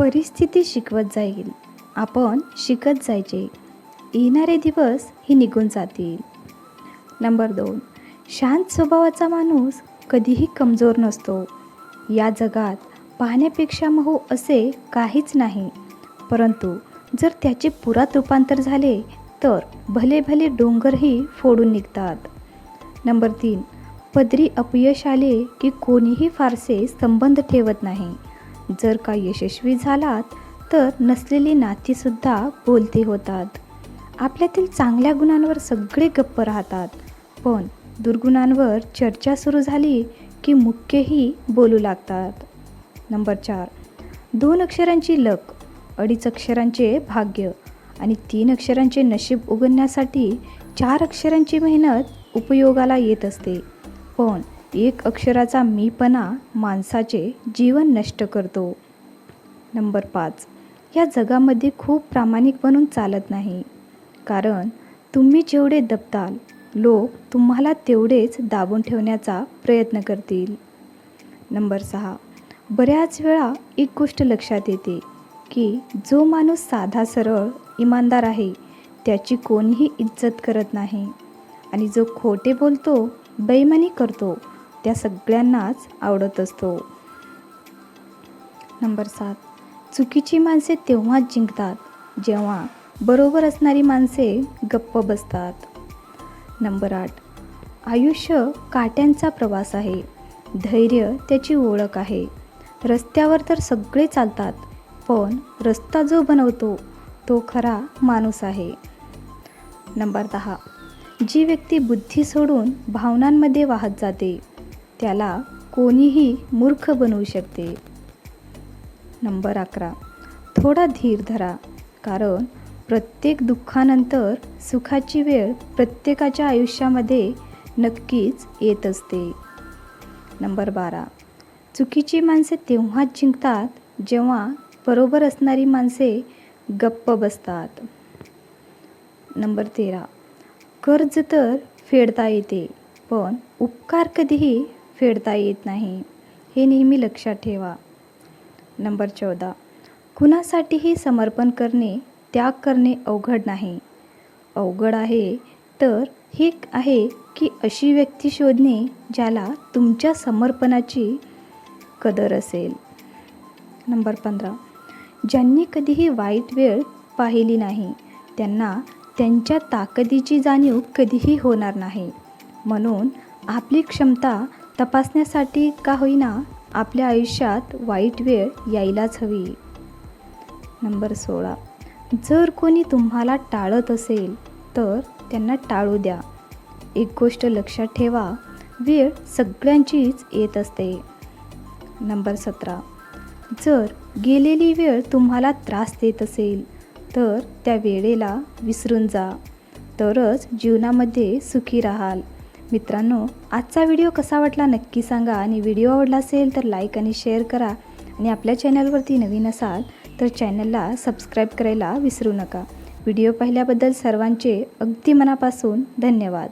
परिस्थिती शिकवत जाईल, आपण शिकत जायचे, येणारे दिवस ही निघून जातील. नंबर 2, शांत स्वभावाचा माणूस कधीही कमजोर नसतो. या जगात पाहण्यापेक्षा मोह असे काहीच नाही, परंतु जर त्याचे पुरात रूपांतर झाले तर भले भले डोंगरही फोडून निघतात. नंबर 3, पदरी अपयश आले की कोणीही फारसे संबंध ठेवत नाही. जर का यशस्वी झालात तर नसलेली नातीसुद्धा बोलती होतात. आपल्यातील चांगल्या गुणांवर सगळे गप्प राहतात, पण दुर्गुणांवर चर्चा सुरू झाली की मुख्यही बोलू लागतात. नंबर 4, 2 अक्षरांची लक, 2.5 अक्षरांचे भाग्य आणि 3 अक्षरांचे नशीब उघडण्यासाठी 4 अक्षरांची मेहनत उपयोगाला येत असते. पण 1 अक्षराचा मीपणा माणसाचे जीवन नष्ट करतो. नंबर 5, या जगामध्ये खूप प्रामाणिक बनून चालत नाही, कारण तुम्ही जेवढे दबताल लोक तुम्हाला तेवढेच दाबून ठेवण्याचा प्रयत्न करतील. नंबर 6, बऱ्याच वेळा एक गोष्ट लक्षात येते की जो माणूस साधा सरळ इमानदार आहे त्याची कोणीही इज्जत करत नाही, आणि जो खोटे बोलतो बेईमानी करतो त्या सगळ्यांनाच आवडत असतो. नंबर 7, चुकीची माणसे तेव्हाच जिंकतात जेव्हा बरोबर असणारी माणसे गप्प बसतात. नंबर 8, आयुष्य काट्यांचा प्रवास आहे, धैर्य त्याची ओळख आहे. रस्त्यावर तर सगळे चालतात, पण रस्ता जो बनवतो तो खरा माणूस आहे. नंबर 10, जी व्यक्ती बुद्धी सोडून भावनांमध्ये वाहत जाते त्याला कोणीही मूर्ख बनवू शकते. नंबर 11, थोडा धीर धरा, कारण प्रत्येक दुःखानंतर सुखाची वेळ प्रत्येकाच्या आयुष्यामध्ये नक्कीच येत असते. नंबर 12, चुकीची माणसे तेव्हाच जिंकतात जेव्हा बरोबर असणारी माणसे गप्प बसतात. नंबर 13, कर्ज तर फेडता येते, पण उपकार कधीही फेडता येत नाही, हे नेहमी लक्षात ठेवा. नंबर 14, कुणासाठीही समर्पण करणे, त्याग करणे अवघड नाही. अवघड आहे तर हे आहे की अशी व्यक्ती शोधणे ज्याला तुमच्या समर्पणाची कदर असेल. नंबर 15, ज्यांनी कधीही वाईट वेळ पाहिली नाही त्यांना त्यांच्या ताकदीची जाणीव कधीही होणार नाही. म्हणून आपली क्षमता तपासण्यासाठी का होईना आपल्या आयुष्यात वाईट वेळ यायलाच हवी. नंबर 16, जर कोणी तुम्हाला टाळत असेल तर त्यांना टाळू द्या. एक गोष्ट लक्षात ठेवा, वेळ सगळ्यांचीच येत असते. नंबर 17, जर गेलेली वेळ तुम्हाला त्रास देत असेल तर त्या वेळेला विसरून जा, तरच जीवनामध्ये सुखी राहाल. मित्रांनो, आजचा व्हिडिओ कसा वाटला नक्की सांगा, आणि व्हिडिओ आवडला असेल तर लाईक आणि शेअर करा, आणि आपल्या चॅनलवरती नवीन असाल तर चॅनलला सबस्क्राईब करायला विसरू नका. व्हिडिओ पाहिल्याबद्दल सर्वांचे अगदी मनापासून धन्यवाद.